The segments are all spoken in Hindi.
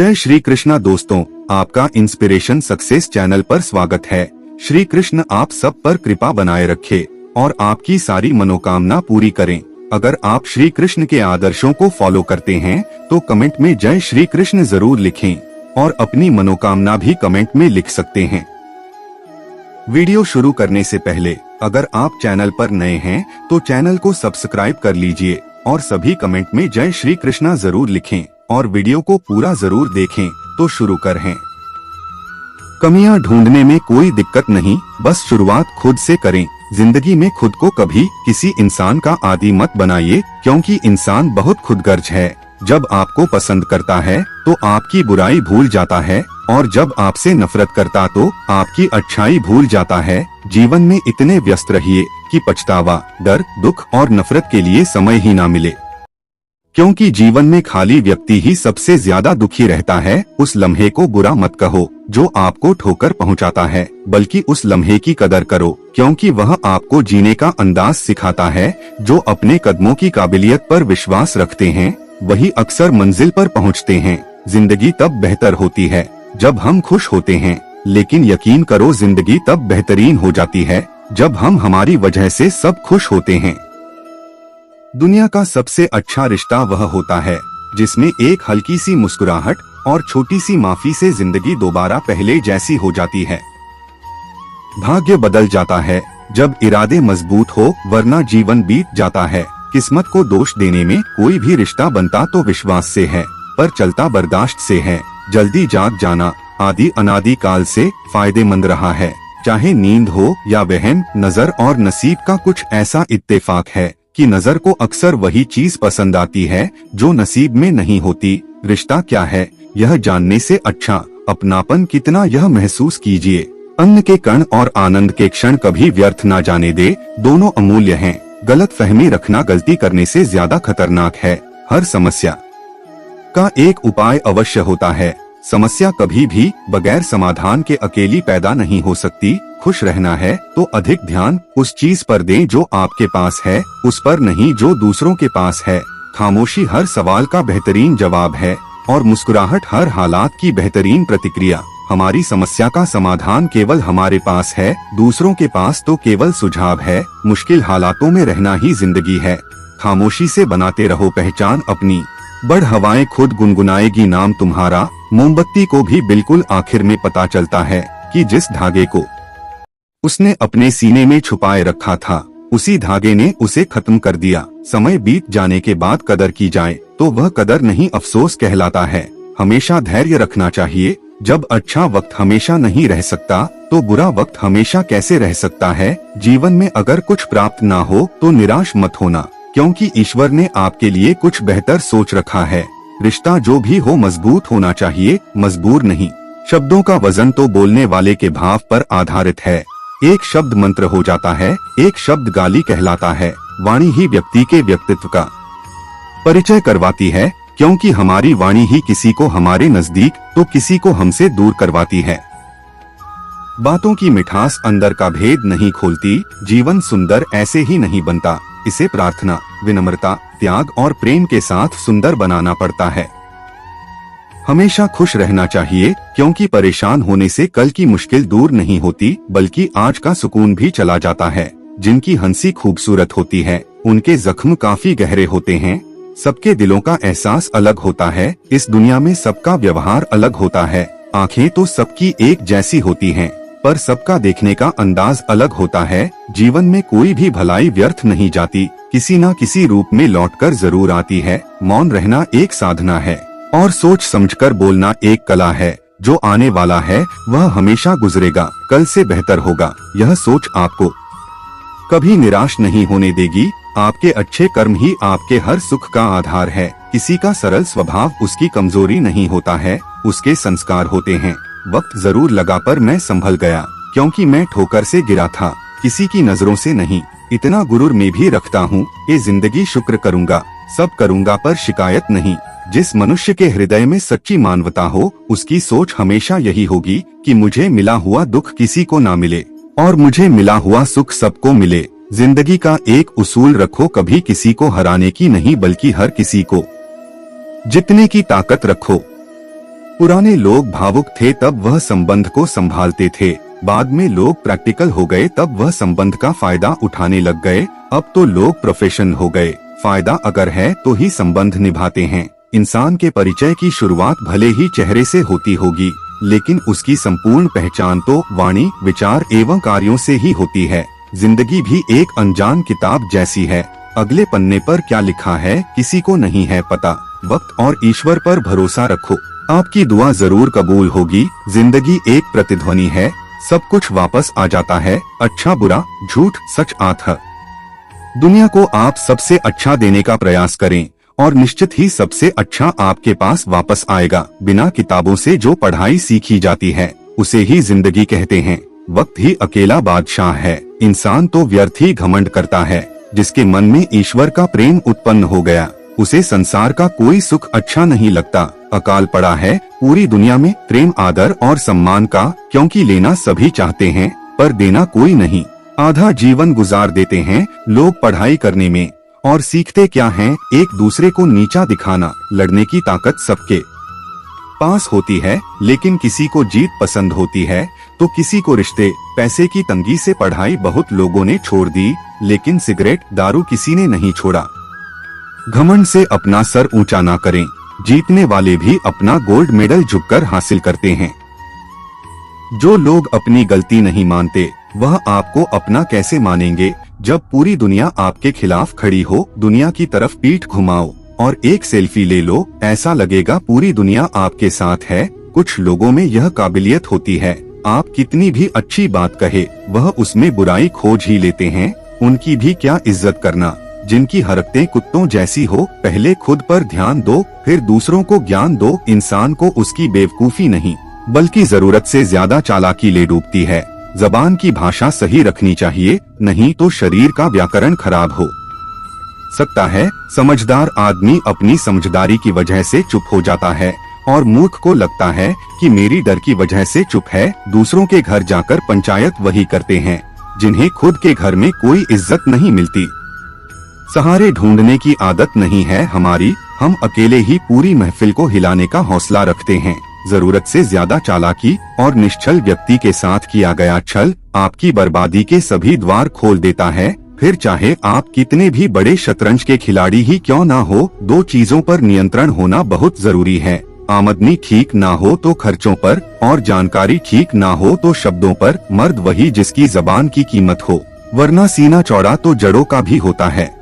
जय श्री कृष्णा दोस्तों, आपका इंस्पिरेशन सक्सेस चैनल पर स्वागत है। श्री कृष्ण आप सब पर कृपा बनाए रखे और आपकी सारी मनोकामना पूरी करें। अगर आप श्री कृष्ण के आदर्शों को फॉलो करते हैं तो कमेंट में जय श्री कृष्ण जरूर लिखें और अपनी मनोकामना भी कमेंट में लिख सकते हैं। वीडियो शुरू करने से पहले अगर आप चैनल पर नए हैं तो चैनल को सब्सक्राइब कर लीजिए और सभी कमेंट में जय श्री कृष्णा जरूर लिखें और वीडियो को पूरा जरूर देखें। तो शुरू करें। कमियां ढूंढने में कोई दिक्कत नहीं, बस शुरुआत खुद से करें। जिंदगी में खुद को कभी किसी इंसान का आदी मत बनाइए, क्योंकि इंसान बहुत खुदगर्ज है। जब आपको पसंद करता है तो आपकी बुराई भूल जाता है और जब आपसे नफरत करता तो आपकी अच्छाई भूल जाता है। जीवन में इतने व्यस्त रहिए कि पछतावा, डर, दुख और नफरत के लिए समय ही ना मिले, क्योंकि जीवन में खाली व्यक्ति ही सबसे ज्यादा दुखी रहता है। उस लम्हे को बुरा मत कहो जो आपको ठोकर पहुंचाता है, बल्कि उस लम्हे की कदर करो, क्योंकि वह आपको जीने का अंदाज सिखाता है। जो अपने कदमों की काबिलियत पर विश्वास रखते हैं वही अक्सर मंजिल पर पहुंचते हैं। जिंदगी तब बेहतर होती है जब हम खुश होते हैं, लेकिन यकीन करो जिंदगी तब बेहतरीन हो जाती है जब हम हमारी वजह से सब खुश होते हैं। दुनिया का सबसे अच्छा रिश्ता वह होता है जिसमें एक हल्की सी मुस्कुराहट और छोटी सी माफी से जिंदगी दोबारा पहले जैसी हो जाती है। भाग्य बदल जाता है जब इरादे मजबूत हो, वरना जीवन बीत जाता है। किस्मत को दोष देने में कोई भी रिश्ता बनता तो विश्वास से है, पर चलता बर्दाश्त से है। जल्दी जाग जाना आदि अनादि काल से फायदेमंद रहा है। चाहे नींद हो या वहम, नजर और नसीब का कुछ ऐसा इत्तेफाक है कि नजर को अक्सर वही चीज पसंद आती है जो नसीब में नहीं होती। रिश्ता क्या है यह जानने से अच्छा अपनापन कितना यह महसूस कीजिए। अन्न के कण और आनंद के क्षण कभी व्यर्थ ना जाने दे, दोनों अमूल्य हैं। गलत फहमी रखना गलती करने से ज्यादा खतरनाक है। हर समस्या का एक उपाय अवश्य होता है। समस्या कभी भी बगैर समाधान के अकेली पैदा नहीं हो सकती। खुश रहना है तो अधिक ध्यान उस चीज पर दें जो आपके पास है, उस पर नहीं जो दूसरों के पास है। खामोशी हर सवाल का बेहतरीन जवाब है और मुस्कुराहट हर हालात की बेहतरीन प्रतिक्रिया। हमारी समस्या का समाधान केवल हमारे पास है, दूसरों के पास तो केवल सुझाव है। मुश्किल हालातों में रहना ही जिंदगी है। खामोशी से बनाते रहो पहचान अपनी। बढ़ हवाएं खुद गुनगुनाएगी नाम तुम्हारा। मोमबत्ती को भी बिल्कुल आखिर में पता चलता है कि जिस धागे को उसने अपने सीने में छुपाए रखा था उसी धागे ने उसे खत्म कर दिया। समय बीत जाने के बाद कदर की जाए तो वह कदर नहीं अफसोस कहलाता है। हमेशा धैर्य रखना चाहिए। जब अच्छा वक्त हमेशा नहीं रह सकता तो बुरा वक्त हमेशा कैसे रह सकता है। जीवन में अगर कुछ प्राप्त ना हो तो निराश मत होना, क्योंकि ईश्वर ने आपके लिए कुछ बेहतर सोच रखा है। रिश्ता जो भी हो मजबूत होना चाहिए, मजबूर नहीं। शब्दों का वजन तो बोलने वाले के भाव पर आधारित है। एक शब्द मंत्र हो जाता है, एक शब्द गाली कहलाता है। वाणी ही व्यक्ति के व्यक्तित्व का परिचय करवाती है, क्योंकि हमारी वाणी ही किसी को हमारे नजदीक तो किसी को हमसे दूर करवाती है। बातों की मिठास अंदर का भेद नहीं खोलती। जीवन सुंदर ऐसे ही नहीं बनता, इसे प्रार्थना, विनम्रता, त्याग और प्रेम के साथ सुंदर बनाना पड़ता है। हमेशा खुश रहना चाहिए, क्योंकि परेशान होने से कल की मुश्किल दूर नहीं होती, बल्कि आज का सुकून भी चला जाता है। जिनकी हंसी खूबसूरत होती है उनके जख्म काफी गहरे होते हैं। सबके दिलों का एहसास अलग होता है। इस दुनिया में सबका व्यवहार अलग होता है। आंखें तो सबकी एक जैसी होती हैं, पर सबका देखने का अंदाज अलग होता है। जीवन में कोई भी भलाई व्यर्थ नहीं जाती, किसी न किसी रूप में लौटकर जरूर आती है। मौन रहना एक साधना है और सोच समझकर बोलना एक कला है। जो आने वाला है वह हमेशा गुजरेगा, कल से बेहतर होगा। यह सोच आपको कभी निराश नहीं होने देगी। आपके अच्छे कर्म ही आपके हर सुख का आधार है। किसी का सरल स्वभाव उसकी कमजोरी नहीं होता है, उसके संस्कार होते हैं। वक्त जरूर लगा पर मैं संभल गया, क्योंकि मैं ठोकर से गिरा था, किसी की नजरों से नहीं। इतना गुरूर में भी रखता हूँ कि जिंदगी शुक्र करूँगा, सब करूँगा पर शिकायत नहीं। जिस मनुष्य के हृदय में सच्ची मानवता हो उसकी सोच हमेशा यही होगी कि मुझे मिला हुआ दुख किसी को ना मिले और मुझे मिला हुआ सुख सबको मिले। जिंदगी का एक उसूल रखो, कभी किसी को हराने की नहीं बल्कि हर किसी को जितने की ताकत रखो। पुराने लोग भावुक थे तब वह संबंध को संभालते थे, बाद में लोग प्रैक्टिकल हो गए तब वह संबंध का फायदा उठाने लग गए। अब तो लोग प्रोफेशनल हो गए, फायदा अगर है तो ही संबंध निभाते हैं। इंसान के परिचय की शुरुआत भले ही चेहरे से होती होगी, लेकिन उसकी संपूर्ण पहचान तो वाणी, विचार एवं कार्यों से ही होती है। जिंदगी भी एक अनजान किताब जैसी है, अगले पन्ने पर क्या लिखा है किसी को नहीं है पता। वक्त और ईश्वर पर भरोसा रखो, आपकी दुआ जरूर कबूल होगी। जिंदगी एक प्रतिध्वनि है, सब कुछ वापस आ जाता है, अच्छा बुरा, झूठ सच आधा। दुनिया को आप सबसे अच्छा देने का प्रयास करें और निश्चित ही सबसे अच्छा आपके पास वापस आएगा। बिना किताबों से जो पढ़ाई सीखी जाती है उसे ही जिंदगी कहते हैं। वक्त ही अकेला बादशाह है, इंसान तो व्यर्थ ही घमंड करता है। जिसके मन में ईश्वर का प्रेम उत्पन्न हो गया उसे संसार का कोई सुख अच्छा नहीं लगता। अकाल पड़ा है पूरी दुनिया में प्रेम, आदर और सम्मान का, क्योंकि लेना सभी चाहते हैं पर देना कोई नहीं। आधा जीवन गुजार देते हैं लोग पढ़ाई करने में और सीखते क्या हैं, एक दूसरे को नीचा दिखाना। लड़ने की ताकत सबके पास होती है, लेकिन किसी को जीत पसंद होती है तो किसी को रिश्ते। पैसे की तंगी से पढ़ाई बहुत लोगों ने छोड़ दी, लेकिन सिगरेट, दारू किसी ने नहीं छोड़ा। घमंड से अपना सर ऊंचा ना करें, जीतने वाले भी अपना गोल्ड मेडल झुककर हासिल करते हैं। जो लोग अपनी गलती नहीं मानते वह आपको अपना कैसे मानेंगे। जब पूरी दुनिया आपके खिलाफ खड़ी हो, दुनिया की तरफ पीठ घुमाओ और एक सेल्फी ले लो, ऐसा लगेगा पूरी दुनिया आपके साथ है। कुछ लोगों में यह काबिलियत होती है, आप कितनी भी अच्छी बात कहे वह उसमें बुराई खोज ही लेते हैं। उनकी भी क्या इज्जत करना। जिनकी हरकतें कुत्तों जैसी हो, पहले खुद पर ध्यान दो फिर दूसरों को ज्ञान दो। इंसान को उसकी बेवकूफी नहीं बल्कि जरूरत से ज्यादा चालाकी ले डूबती है। जबान की भाषा सही रखनी चाहिए, नहीं तो शरीर का व्याकरण खराब हो सकता है। समझदार आदमी अपनी समझदारी की वजह से चुप हो जाता है और मूर्ख को लगता है कि मेरी डर की वजह से चुप है। दूसरों के घर जाकर पंचायत वही करते हैं जिन्हें खुद के घर में कोई इज्जत नहीं मिलती। सहारे ढूंढने की आदत नहीं है हमारी, हम अकेले ही पूरी महफिल को हिलाने का हौसला रखते हैं। जरूरत से ज्यादा चालाकी और निश्चल व्यक्ति के साथ किया गया छल आपकी बर्बादी के सभी द्वार खोल देता है। फिर चाहे आप कितने भी बड़े शतरंज के खिलाड़ी ही क्यों ना हो, दो चीजों पर नियंत्रण होना बहुत जरूरी है। आमदनी ठीक ना हो तो खर्चों पर, और जानकारी ठीक ना हो तो शब्दों पर। मर्द वही जिसकी जबान की कीमत हो, वरना सीना चौड़ा तो जड़ों का भी होता है।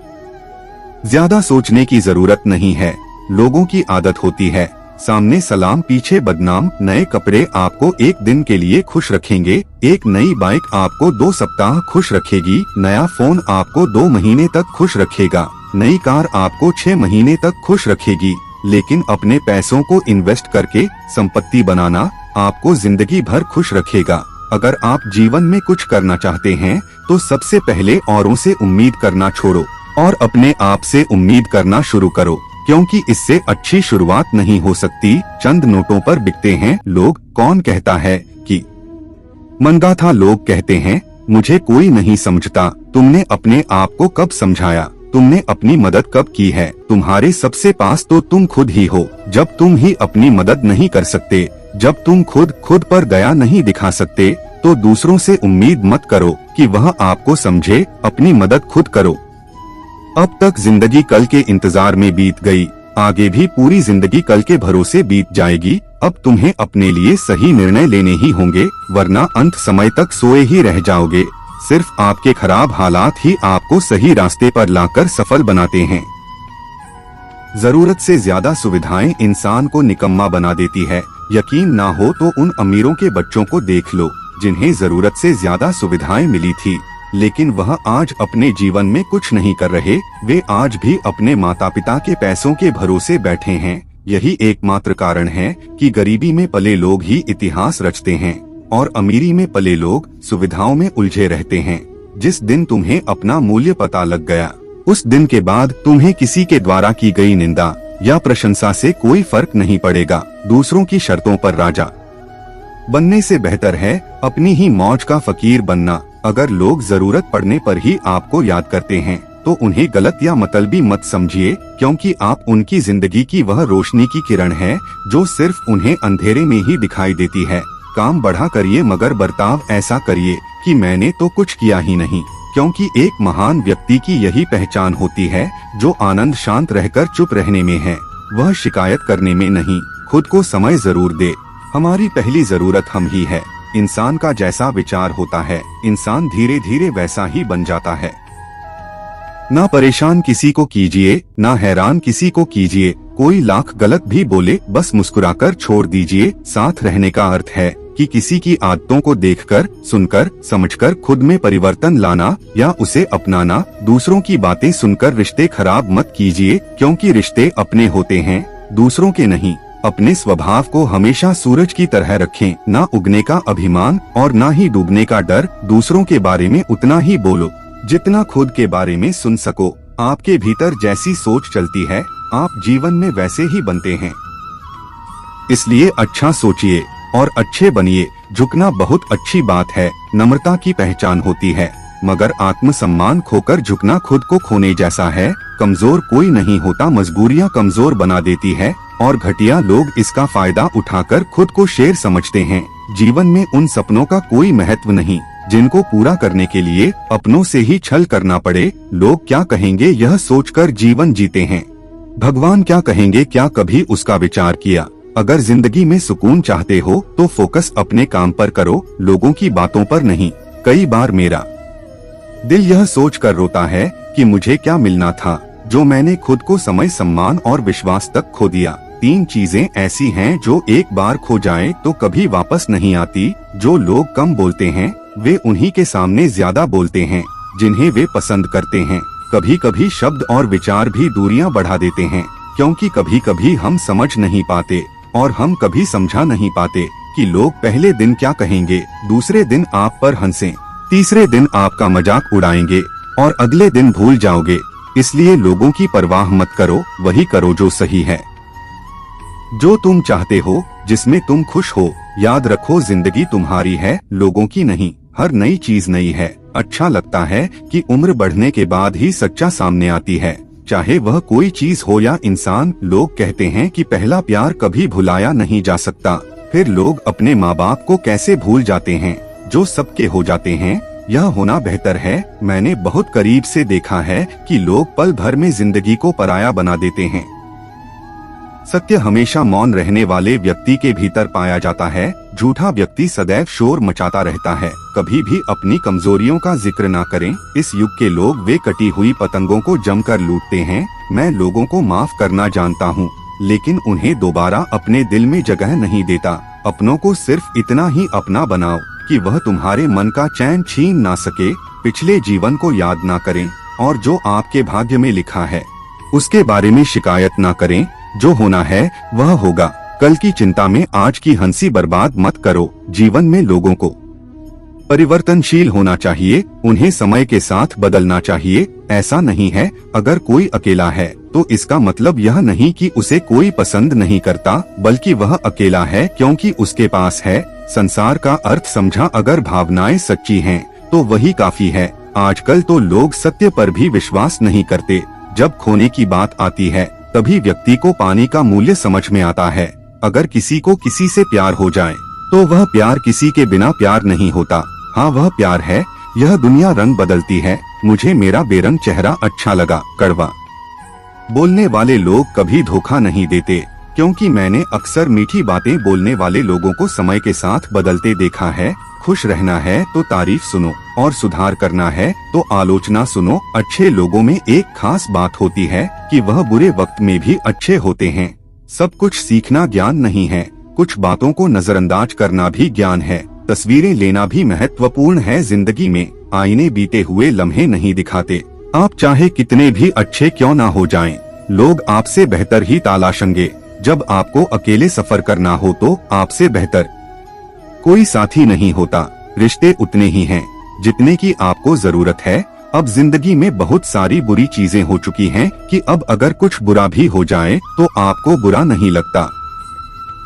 ज्यादा सोचने की जरूरत नहीं है, लोगों की आदत होती है सामने सलाम पीछे बदनाम। नए कपड़े आपको एक दिन के लिए खुश रखेंगे, एक नई बाइक आपको 2 सप्ताह खुश रखेगी, नया फोन आपको 2 महीने तक खुश रखेगा, नई कार आपको 6 महीने तक खुश रखेगी। लेकिन अपने पैसों को इन्वेस्ट करके संपत्ति बनाना आपको जिंदगी भर खुश रखेगा। अगर आप जीवन में कुछ करना चाहते हैं तो सबसे पहले औरों से उम्मीद करना छोड़ो और अपने आप से उम्मीद करना शुरू करो, क्योंकि इससे अच्छी शुरुआत नहीं हो सकती। चंद नोटों पर बिकते हैं लोग। कौन कहता है कि मंदा था। लोग कहते हैं मुझे कोई नहीं समझता। तुमने अपने आप को कब समझाया? तुमने अपनी मदद कब की है? तुम्हारे सबसे पास तो तुम खुद ही हो। जब तुम ही अपनी मदद नहीं कर सकते, जब तुम खुद पर दया नहीं दिखा सकते, तो दूसरों से उम्मीद मत करो कि वह आपको समझे। अपनी मदद खुद करो। अब तक जिंदगी कल के इंतजार में बीत गई, आगे भी पूरी जिंदगी कल के भरोसे बीत जाएगी। अब तुम्हें अपने लिए सही निर्णय लेने ही होंगे, वरना अंत समय तक सोए ही रह जाओगे। सिर्फ आपके खराब हालात ही आपको सही रास्ते पर लाकर सफल बनाते हैं। जरूरत से ज्यादा सुविधाएं इंसान को निकम्मा बना देती है। यकीन ना हो तो उन अमीरों के बच्चों को देख लो जिन्हें जरूरत से ज्यादा सुविधाएं मिली थी, लेकिन वह आज अपने जीवन में कुछ नहीं कर रहे। वे आज भी अपने माता पिता के पैसों के भरोसे बैठे हैं। यही एकमात्र कारण है कि गरीबी में पले लोग ही इतिहास रचते हैं और अमीरी में पले लोग सुविधाओं में उलझे रहते हैं। जिस दिन तुम्हें अपना मूल्य पता लग गया, उस दिन के बाद तुम्हें किसी के द्वारा की गई निंदा या प्रशंसा से कोई फर्क नहीं पड़ेगा। दूसरों की शर्तों पर राजा बनने से बेहतर है अपनी ही मौज का फकीर बनना। अगर लोग जरूरत पड़ने पर ही आपको याद करते हैं तो उन्हें गलत या मतलबी मत समझिए, क्योंकि आप उनकी जिंदगी की वह रोशनी की किरण है जो सिर्फ उन्हें अंधेरे में ही दिखाई देती है। काम बढ़ा करिए मगर बर्ताव ऐसा करिए कि मैंने तो कुछ किया ही नहीं, क्योंकि एक महान व्यक्ति की यही पहचान होती है जो आनंद शांत रहकर चुप रहने में है, वह शिकायत करने में नहीं। खुद को समय जरूर दे। हमारी पहली जरूरत हम ही है। इंसान का जैसा विचार होता है, इंसान धीरे धीरे वैसा ही बन जाता है। ना परेशान किसी को कीजिए, ना हैरान किसी को कीजिए। कोई लाख गलत भी बोले, बस मुस्कुराकर छोड़ दीजिए। साथ रहने का अर्थ है कि किसी की आदतों को देखकर, सुनकर, समझकर खुद में परिवर्तन लाना या उसे अपनाना। दूसरों की बातें सुनकर रिश्ते खराब मत कीजिए, क्योंकि रिश्ते अपने होते हैं, दूसरों के नहीं। अपने स्वभाव को हमेशा सूरज की तरह रखें, ना उगने का अभिमान और ना ही डूबने का डर। दूसरों के बारे में उतना ही बोलो जितना खुद के बारे में सुन सको। आपके भीतर जैसी सोच चलती है, आप जीवन में वैसे ही बनते हैं। इसलिए अच्छा सोचिए और अच्छे बनिए। झुकना बहुत अच्छी बात है, नम्रता की पहचान होती है, मगर आत्मसम्मान खोकर झुकना खुद को खोने जैसा है। कमजोर कोई नहीं होता, मजबूरियां कमजोर बना देती है और घटिया लोग इसका फायदा उठाकर खुद को शेर समझते हैं। जीवन में उन सपनों का कोई महत्व नहीं जिनको पूरा करने के लिए अपनों से ही छल करना पड़े। लोग क्या कहेंगे यह सोचकर जीवन जीते हैं। भगवान क्या कहेंगे क्या कभी उसका विचार किया? अगर जिंदगी में सुकून चाहते हो तो फोकस अपने काम पर करो, लोगों की बातों पर नहीं। कई बार मेरा दिल यह सोचकर रोता है कि मुझे क्या मिलना था जो मैंने खुद को समय, सम्मान और विश्वास तक खो दिया। 3 चीजें ऐसी हैं जो एक बार खो जाएं तो कभी वापस नहीं आती। जो लोग कम बोलते हैं वे उन्हीं के सामने ज्यादा बोलते हैं जिन्हें वे पसंद करते हैं। कभी कभी शब्द और विचार भी दूरियां बढ़ा देते हैं, क्योंकि कभी कभी हम समझ नहीं पाते और हम कभी समझा नहीं पाते कि लोग पहले दिन क्या कहेंगे, दूसरे दिन आप पर हंसें, तीसरे दिन आपका मजाक उड़ाएंगे और अगले दिन भूल जाओगे। इसलिए लोगों की परवाह मत करो, वही करो जो सही है, जो तुम चाहते हो, जिसमें तुम खुश हो। याद रखो जिंदगी तुम्हारी है, लोगों की नहीं। हर नई चीज नई है। अच्छा लगता है कि उम्र बढ़ने के बाद ही सच्चा सामने आती है, चाहे वह कोई चीज हो या इंसान। लोग कहते हैं कि पहला प्यार कभी भुलाया नहीं जा सकता। फिर लोग अपने माँ बाप को कैसे भूल जाते हैं जो सबके हो जाते हैं। यह होना बेहतर है। मैंने बहुत करीब से देखा है कि लोग पल भर में जिंदगी को पराया बना देते हैं। सत्य हमेशा मौन रहने वाले व्यक्ति के भीतर पाया जाता है। झूठा व्यक्ति सदैव शोर मचाता रहता है। कभी भी अपनी कमजोरियों का जिक्र ना करें। इस युग के लोग वे कटी हुई पतंगों को जमकर लूटते हैं। मैं लोगों को माफ करना जानता हूँ, लेकिन उन्हें दोबारा अपने दिल में जगह नहीं देता। अपनों को सिर्फ इतना ही अपना बनाओ कि वह तुम्हारे मन का चैन छीन ना सके। पिछले जीवन को याद ना करें और जो आपके भाग्य में लिखा है उसके बारे में शिकायत ना करें। जो होना है वह होगा। कल की चिंता में आज की हंसी बर्बाद मत करो। जीवन में लोगों को परिवर्तनशील होना चाहिए, उन्हें समय के साथ बदलना चाहिए। ऐसा नहीं है अगर कोई अकेला है तो इसका मतलब यह नहीं कि उसे कोई पसंद नहीं करता, बल्कि वह अकेला है क्योंकि उसके पास है। संसार का अर्थ समझा। अगर भावनाएं सच्ची हैं तो वही काफी है। आजकल तो लोग सत्य पर भी विश्वास नहीं करते। जब खोने की बात आती है तभी व्यक्ति को पाने का मूल्य समझ में आता है। अगर किसी को किसी से प्यार हो जाए तो वह प्यार किसी के बिना प्यार नहीं होता। हाँ, वह प्यार है। यह दुनिया रंग बदलती है। मुझे मेरा बेरंग चेहरा अच्छा लगा। कड़वा बोलने वाले लोग कभी धोखा नहीं देते, क्योंकि मैंने अक्सर मीठी बातें बोलने वाले लोगों को समय के साथ बदलते देखा है। खुश रहना है तो तारीफ सुनो और सुधार करना है तो आलोचना सुनो। अच्छे लोगों में एक खास बात होती है कि वह बुरे वक्त में भी अच्छे होते हैं। सब कुछ सीखना ज्ञान नहीं है, कुछ बातों को नजरअंदाज करना भी ज्ञान है। तस्वीरें लेना भी महत्वपूर्ण है। जिंदगी में आईने बीते हुए लम्हे नहीं दिखाते। आप चाहे कितने भी अच्छे क्यों ना हो जाएं, लोग आपसे बेहतर ही तलाशेंगे। जब आपको अकेले सफर करना हो तो आपसे बेहतर कोई साथी नहीं होता। रिश्ते उतने ही हैं जितने की आपको जरूरत है। अब जिंदगी में बहुत सारी बुरी चीजें हो चुकी हैं कि अब अगर कुछ बुरा भी हो जाए तो आपको बुरा नहीं लगता।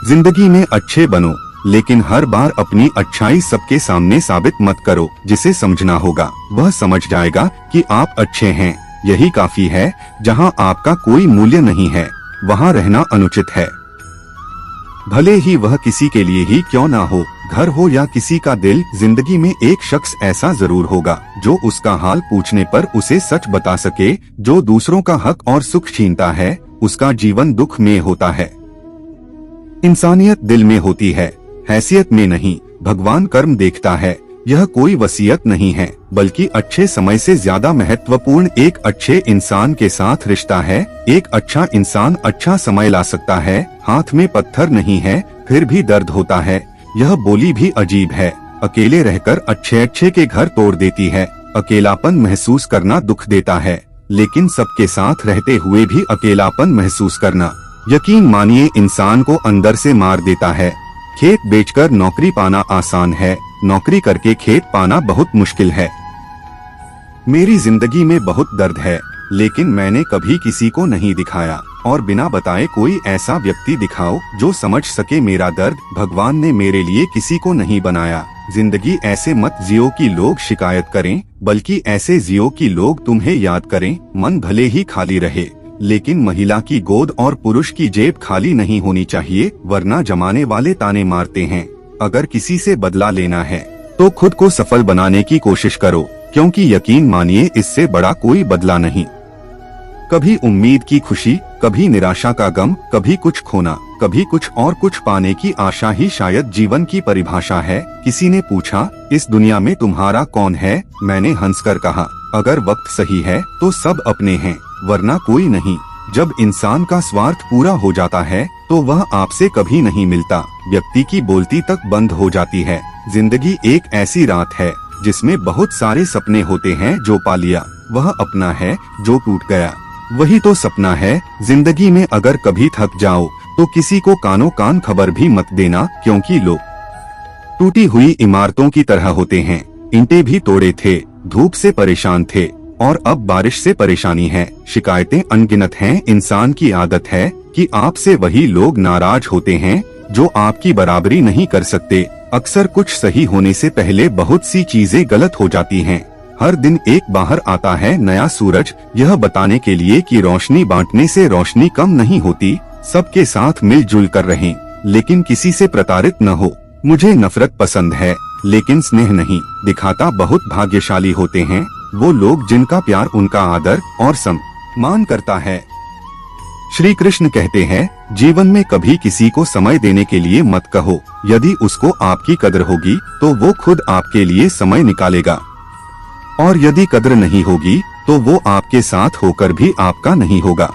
जिंदगी में अच्छे बनो, लेकिन हर बार अपनी अच्छाई सबके सामने साबित मत करो। जिसे समझना होगा वह समझ जाएगा कि आप अच्छे हैं। यही काफी है। जहाँ आपका कोई मूल्य नहीं है, वहाँ रहना अनुचित है। भले ही वह किसी के लिए ही क्यों ना हो, घर हो या किसी का दिल, जिंदगी में एक शख्स ऐसा जरूर होगा जो उसका हाल पूछने पर उसे सच बता सके। जो दूसरों का हक और सुख छीनता है, उसका जीवन दुख में होता है। इंसानियत दिल में होती है, हैसियत में नहीं। भगवान कर्म देखता है। यह कोई वसीयत नहीं है, बल्कि अच्छे समय से ज्यादा महत्वपूर्ण एक अच्छे इंसान के साथ रिश्ता है। एक अच्छा इंसान अच्छा समय ला सकता है। हाथ में पत्थर नहीं है, फिर भी दर्द होता है। यह बोली भी अजीब है। अकेले रहकर अच्छे के घर तोड़ देती है। अकेलापन महसूस करना दुख देता है, लेकिन सबके साथ रहते हुए भी अकेलापन महसूस करना, यकीन मानिए, इंसान को अंदर से मार देता है। खेत बेचकर नौकरी पाना आसान है, नौकरी करके खेत पाना बहुत मुश्किल है। मेरी जिंदगी में बहुत दर्द है, लेकिन मैंने कभी किसी को नहीं दिखाया। और बिना बताए कोई ऐसा व्यक्ति दिखाओ जो समझ सके मेरा दर्द। भगवान ने मेरे लिए किसी को नहीं बनाया। जिंदगी ऐसे मत जियो कि लोग शिकायत करें, बल्कि ऐसे जियो कि लोग तुम्हें याद करें। मन भले ही खाली रहे, लेकिन महिला की गोद और पुरुष की जेब खाली नहीं होनी चाहिए, वरना जमाने वाले ताने मारते हैं। अगर किसी से बदला लेना है तो खुद को सफल बनाने की कोशिश करो, क्योंकि यकीन मानिए इससे बड़ा कोई बदला नहीं। कभी उम्मीद की खुशी, कभी निराशा का गम, कभी कुछ खोना, कभी कुछ और कुछ पाने की आशा ही शायद जीवन की परिभाषा है। किसी ने पूछा, इस दुनिया में तुम्हारा कौन है? मैंने हंसकर कहा, अगर वक्त सही है तो सब अपने हैं, वरना कोई नहीं। जब इंसान का स्वार्थ पूरा हो जाता है तो वह आपसे कभी नहीं मिलता। व्यक्ति की बोलती तक बंद हो जाती है। जिंदगी एक ऐसी रात है जिसमें बहुत सारे सपने होते हैं। जो पा लिया वह अपना है, जो टूट गया वही तो सपना है। जिंदगी में अगर कभी थक जाओ तो किसी को कानों कान खबर भी मत देना, क्योंकि लोग टूटी हुई इमारतों की तरह होते हैं। ईंटें भी तोड़े थे, धूप से परेशान थे, और अब बारिश से परेशानी है। शिकायतें अनगिनत हैं। इंसान की आदत है कि आपसे वही लोग नाराज होते हैं जो आपकी बराबरी नहीं कर सकते। अक्सर कुछ सही होने से पहले बहुत सी चीजें गलत हो जाती हैं। हर दिन एक बाहर आता है नया सूरज, यह बताने के लिए कि रोशनी बांटने से रोशनी कम नहीं होती। सबके साथ मिलजुल कर रहें, लेकिन किसी से प्रताड़ित न हो। मुझे नफरत पसंद है, लेकिन स्नेह नहीं। दिखाता बहुत भाग्यशाली होते हैं वो लोग जिनका प्यार उनका आदर और सम्मान करता है। श्री कृष्ण कहते हैं, जीवन में कभी किसी को समय देने के लिए मत कहो। यदि उसको आपकी कदर होगी तो वो खुद आपके लिए समय निकालेगा, और यदि कदर नहीं होगी तो वो आपके साथ होकर भी आपका नहीं होगा।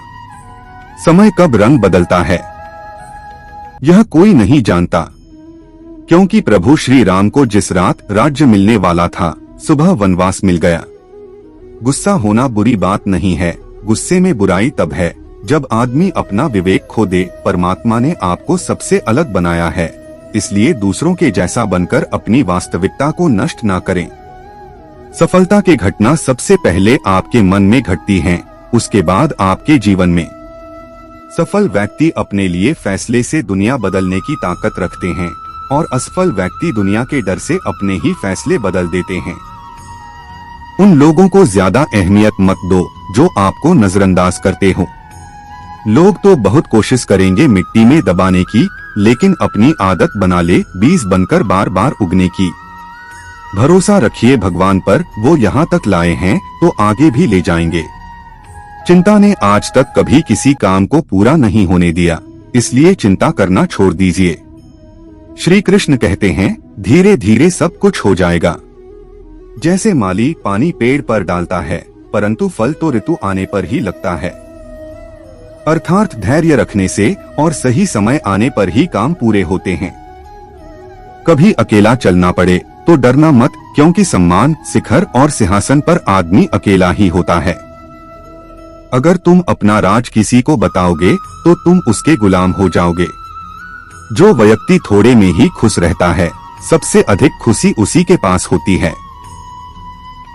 समय कब रंग बदलता है यह कोई नहीं जानता, क्योंकि प्रभु श्री राम को जिस रात राज्य मिलने वाला था, सुबह वनवास मिल गया। गुस्सा होना बुरी बात नहीं है, गुस्से में बुराई तब है जब आदमी अपना विवेक खो दे। परमात्मा ने आपको सबसे अलग बनाया है, इसलिए दूसरों के जैसा बनकर अपनी वास्तविकता को नष्ट ना करें। सफलता की घटना सबसे पहले आपके मन में घटती है, उसके बाद आपके जीवन में। सफल व्यक्ति अपने लिए फैसले से दुनिया बदलने की ताकत रखते हैं, और असफल व्यक्ति दुनिया के डर से अपने ही फैसले बदल देते हैं। उन लोगों को ज्यादा अहमियत मत दो जो आपको नजरअंदाज करते हो। लोग तो बहुत कोशिश करेंगे मिट्टी में दबाने की, लेकिन अपनी आदत बना ले बीज बनकर बार बार उगने की। भरोसा रखिए भगवान पर, वो यहाँ तक लाए हैं तो आगे भी ले जाएंगे। चिंता ने आज तक कभी किसी काम को पूरा नहीं होने दिया, इसलिए चिंता करना छोड़ दीजिए। श्री कृष्ण कहते हैं, धीरे धीरे सब कुछ हो जाएगा। जैसे माली पानी पेड़ पर डालता है, परंतु फल तो ऋतु आने पर ही लगता है। अर्थात धैर्य रखने से और सही समय आने पर ही काम पूरे होते हैं। कभी अकेला चलना पड़े तो डरना मत, क्योंकि सम्मान, शिखर और सिंहासन पर आदमी अकेला ही होता है। अगर तुम अपना राज किसी को बताओगे तो तुम उसके गुलाम हो जाओगे। जो व्यक्ति थोड़े में ही खुश रहता है, सबसे अधिक खुशी उसी के पास होती है।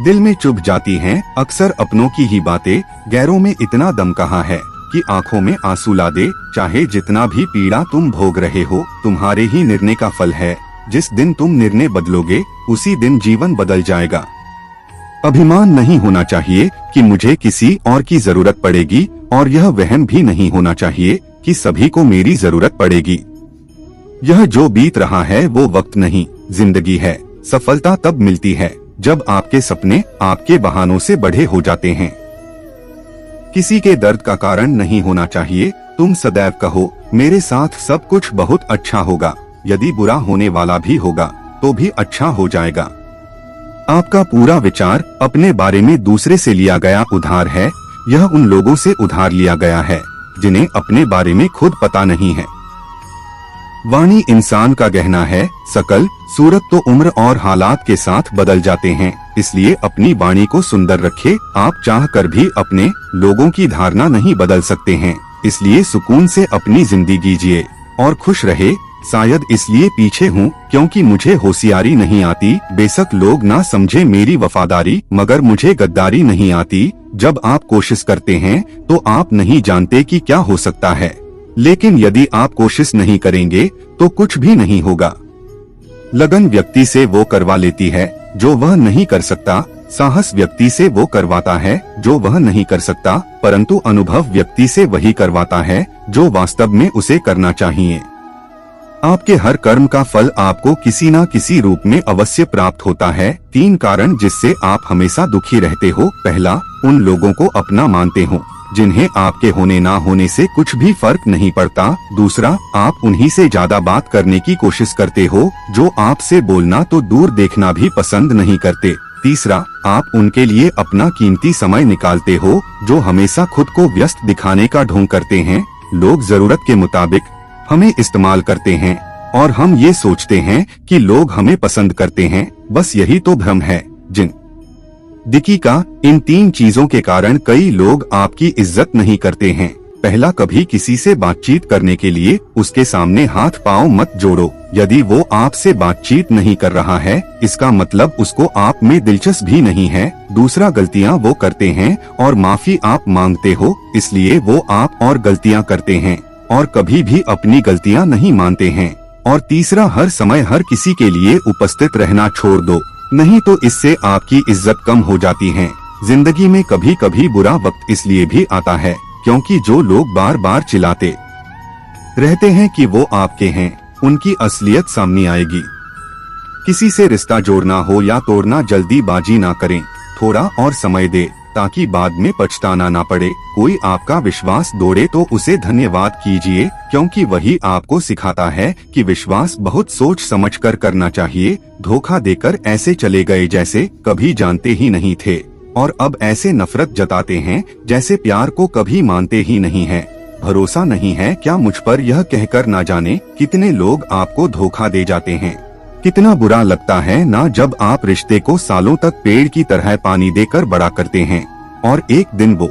दिल में चुभ जाती हैं अक्सर अपनों की ही बातें, गैरों में इतना दम कहाँ है कि आंखों में आंसू ला दे। चाहे जितना भी पीड़ा तुम भोग रहे हो, तुम्हारे ही निर्णय का फल है। जिस दिन तुम निर्णय बदलोगे, उसी दिन जीवन बदल जाएगा। अभिमान नहीं होना चाहिए कि मुझे किसी और की जरूरत पड़ेगी, और यह वहम भी नहीं होना चाहिए कि सभी को मेरी जरूरत पड़ेगी। यह जो बीत रहा है वो वक्त नहीं, जिंदगी है। सफलता तब मिलती है जब आपके सपने आपके बहानों से बड़े हो जाते हैं। किसी के दर्द का कारण नहीं होना चाहिए। तुम सदैव कहो, मेरे साथ सब कुछ बहुत अच्छा होगा। यदि बुरा होने वाला भी होगा तो भी अच्छा हो जाएगा। आपका पूरा विचार अपने बारे में दूसरे से लिया गया उधार है। यह उन लोगों से उधार लिया गया है जिन्हें अपने बारे में खुद पता नहीं है। वाणी इंसान का गहना है। सकल सूरत तो उम्र और हालात के साथ बदल जाते हैं, इसलिए अपनी वाणी को सुंदर रखे। आप चाह कर भी अपने लोगों की धारणा नहीं बदल सकते हैं, इसलिए सुकून से अपनी जिंदगी जिए और खुश रहे। शायद इसलिए पीछे हूँ क्योंकि मुझे होशियारी नहीं आती। बेशक लोग ना समझे मेरी वफादारी, मगर मुझे गद्दारी नहीं आती। जब आप कोशिश करते हैं तो आप नहीं जानते कि क्या हो सकता है, लेकिन यदि आप कोशिश नहीं करेंगे तो कुछ भी नहीं होगा। लगन व्यक्ति से वो करवा लेती है जो वह नहीं कर सकता। साहस व्यक्ति से वो करवाता है जो वह नहीं कर सकता, परंतु अनुभव व्यक्ति से वही करवाता है जो वास्तव में उसे करना चाहिए। आपके हर कर्म का फल आपको किसी न किसी रूप में अवश्य प्राप्त होता है। 3 कारण जिससे आप हमेशा दुखी रहते हो। पहला, उन लोगों को अपना मानते हो जिन्हें आपके होने ना होने से कुछ भी फर्क नहीं पड़ता। दूसरा, आप उन्हीं से ज्यादा बात करने की कोशिश करते हो जो आपसे बोलना तो दूर देखना भी पसंद नहीं करते। तीसरा, आप उनके लिए अपना कीमती समय निकालते हो जो हमेशा खुद को व्यस्त दिखाने का ढोंग करते हैं। लोग जरूरत के मुताबिक हमें इस्तेमाल करते हैं और हम ये सोचते हैं कि लोग हमें पसंद करते हैं। बस यही तो भ्रम है। जिंदगी का इन 3 चीजों के कारण कई लोग आपकी इज्जत नहीं करते हैं। पहला, कभी किसी से बातचीत करने के लिए उसके सामने हाथ पांव मत जोड़ो। यदि वो आपसे बातचीत नहीं कर रहा है, इसका मतलब उसको आप में दिलचस्पी नहीं है। दूसरा, गलतियां वो करते हैं और माफी आप मांगते हो, इसलिए वो आप और गलतियां करते हैं और कभी भी अपनी गलतियां नहीं मानते हैं। और तीसरा, हर समय हर किसी के लिए उपस्थित रहना छोड़ दो, नहीं तो इससे आपकी इज्जत कम हो जाती है। जिंदगी में कभी कभी बुरा वक्त इसलिए भी आता है क्योंकि जो लोग बार बार चिल्लाते रहते हैं कि वो आपके हैं, उनकी असलियत सामने आएगी। किसी से रिश्ता जोड़ना हो या तोड़ना, जल्दीबाजी ना करें। थोड़ा और समय दे ताकि बाद में पछताना ना पड़े। कोई आपका विश्वास तोड़े तो उसे धन्यवाद कीजिए, क्योंकि वही आपको सिखाता है कि विश्वास बहुत सोच समझकर करना चाहिए। धोखा देकर ऐसे चले गए जैसे कभी जानते ही नहीं थे, और अब ऐसे नफरत जताते हैं जैसे प्यार को कभी मानते ही नहीं है। भरोसा नहीं है क्या मुझ पर, यह कहकर ना जाने कितने लोग आपको धोखा दे जाते हैं। कितना बुरा लगता है ना जब आप रिश्ते को सालों तक पेड़ की तरह पानी देकर बड़ा करते हैं और एक दिन वो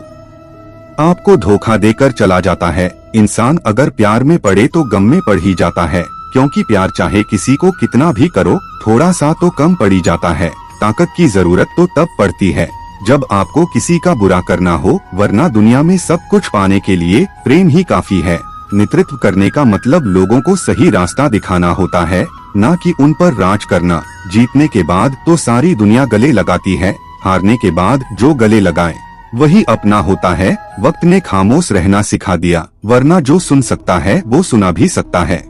आपको धोखा देकर चला जाता है। इंसान अगर प्यार में पड़े तो गम में पड़ ही जाता है, क्योंकि प्यार चाहे किसी को कितना भी करो, थोड़ा सा तो कम पड़ी जाता है। ताकत की जरूरत तो तब पड़ती है जब आपको किसी का बुरा करना हो, वरना दुनिया में सब कुछ पाने के लिए प्रेम ही काफी है। नेतृत्व करने का मतलब लोगों को सही रास्ता दिखाना होता है, न कि उन पर राज करना। जीतने के बाद तो सारी दुनिया गले लगाती है, हारने के बाद जो गले लगाए वही अपना होता है। वक्त ने खामोश रहना सिखा दिया, वरना जो सुन सकता है वो सुना भी सकता है।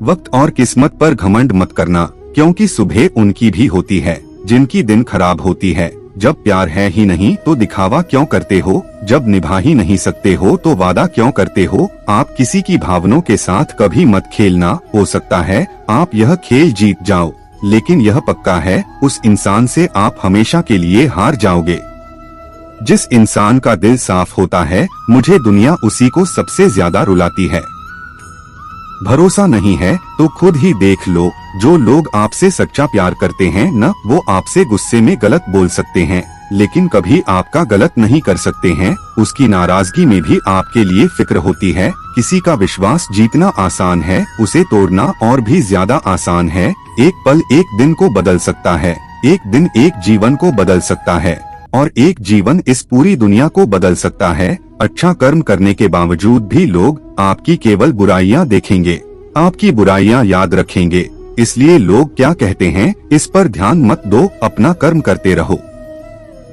वक्त और किस्मत पर घमंड मत करना, क्योंकि सुबह उनकी भी होती है जिनकी दिन खराब होती है। जब प्यार है ही नहीं तो दिखावा क्यों करते हो? जब निभा ही नहीं सकते हो तो वादा क्यों करते हो? आप किसी की भावनाओं के साथ कभी मत खेलना। हो सकता है आप यह खेल जीत जाओ, लेकिन यह पक्का है उस इंसान से आप हमेशा के लिए हार जाओगे। जिस इंसान का दिल साफ होता है, मुझे दुनिया उसी को सबसे ज्यादा रुलाती है। भरोसा नहीं है तो खुद ही देख लो। जो लोग आपसे सच्चा प्यार करते हैं न, वो आपसे गुस्से में गलत बोल सकते हैं, लेकिन कभी आपका गलत नहीं कर सकते हैं। उसकी नाराजगी में भी आपके लिए फिक्र होती है। किसी का विश्वास जीतना आसान है, उसे तोड़ना और भी ज्यादा आसान है। एक पल एक दिन को बदल सकता है, एक दिन एक जीवन को बदल सकता है, और एक जीवन इस पूरी दुनिया को बदल सकता है। अच्छा कर्म करने के बावजूद भी लोग आपकी केवल बुराइयां देखेंगे, आपकी बुराइयां याद रखेंगे। इसलिए लोग क्या कहते हैं इस पर ध्यान मत दो, अपना कर्म करते रहो।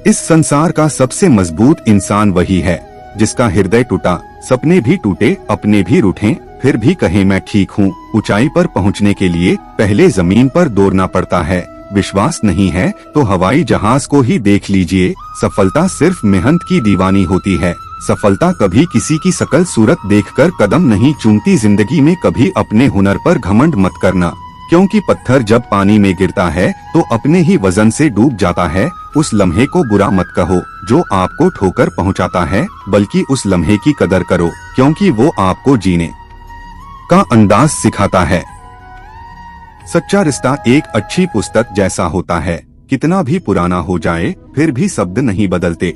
इस संसार का सबसे मजबूत इंसान वही है जिसका हृदय टूटा, सपने भी टूटे, अपने भी रूठे, फिर भी कहे मैं ठीक हूँ। ऊंचाई पर पहुँचने के लिए पहले जमीन पर दौड़ना पड़ता है। विश्वास नहीं है तो हवाई जहाज को ही देख लीजिए। सफलता सिर्फ मेहनत की दीवानी होती है। सफलता कभी किसी की शकल सूरत देखकर कदम नहीं चूमती। जिंदगी में कभी अपने हुनर पर घमंड मत करना, क्योंकि पत्थर जब पानी में गिरता है तो अपने ही वजन से डूब जाता है। उस लम्हे को बुरा मत कहो जो आपको ठोकर पहुंचाता है, बल्कि उस लम्हे की कदर करो, क्योंकि वो आपको जीने का अंदाज सिखाता है। सच्चा रिश्ता एक अच्छी पुस्तक जैसा होता है, कितना भी पुराना हो जाए फिर भी शब्द नहीं बदलते।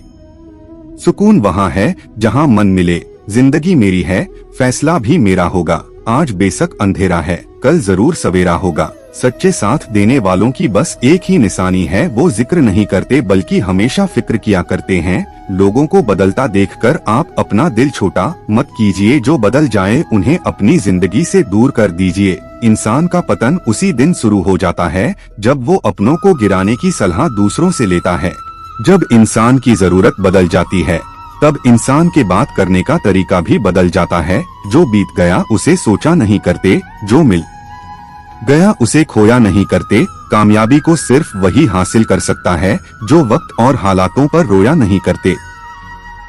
सुकून वहाँ है जहाँ मन मिले। जिंदगी मेरी है, फैसला भी मेरा होगा। आज बेशक अंधेरा है, कल जरूर सवेरा होगा। सच्चे साथ देने वालों की बस एक ही निशानी है, वो जिक्र नहीं करते बल्कि हमेशा फिक्र किया करते हैं। लोगों को बदलता देखकर आप अपना दिल छोटा मत कीजिए। जो बदल जाए उन्हें अपनी जिंदगी से दूर कर दीजिए। इंसान का पतन उसी दिन शुरू हो जाता है जब वो अपनों को गिराने की सलाह दूसरों से लेता है। जब इंसान की जरूरत बदल जाती है तब इंसान के बात करने का तरीका भी बदल जाता है। जो बीत गया उसे सोचा नहीं करते, जो मिल गया उसे खोया नहीं करते। कामयाबी को सिर्फ वही हासिल कर सकता है जो वक्त और हालातों पर रोया नहीं करते।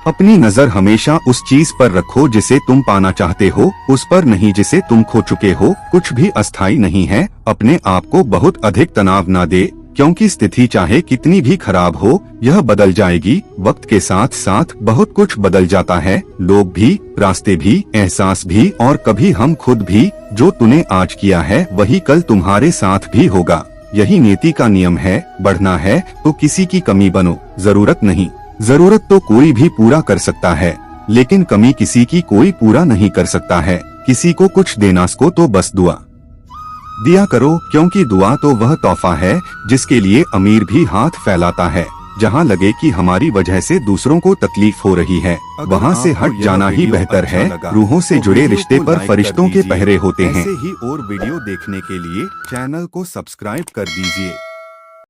अपनी नजर हमेशा उस चीज पर रखो जिसे तुम पाना चाहते हो, उस पर नहीं जिसे तुम खो चुके हो। कुछ भी अस्थायी नहीं है। अपने आप को बहुत अधिक तनाव ना दे, क्योंकि स्थिति चाहे कितनी भी खराब हो यह बदल जाएगी। वक्त के साथ साथ बहुत कुछ बदल जाता है, लोग भी, रास्ते भी, एहसास भी, और कभी हम खुद भी। जो तूने आज किया है वही कल तुम्हारे साथ भी होगा। यही नियति का नियम है। बढ़ना है तो किसी की कमी बनो, जरूरत नहीं। जरूरत तो कोई भी पूरा कर सकता है, लेकिन कमी किसी की कोई पूरा नहीं कर सकता है। किसी को कुछ देना को तो बस दुआ दिया करो, क्योंकि दुआ तो वह तोहफा है जिसके लिए अमीर भी हाथ फैलाता है। जहाँ लगे कि हमारी वजह से दूसरों को तकलीफ हो रही है, वहाँ से हट जाना ही बेहतर है। रूहों से जुड़े रिश्ते पर फरिश्तों के पहरे होते हैं। ऐसे ही और वीडियो देखने के लिए चैनल को सब्सक्राइब कर दीजिए।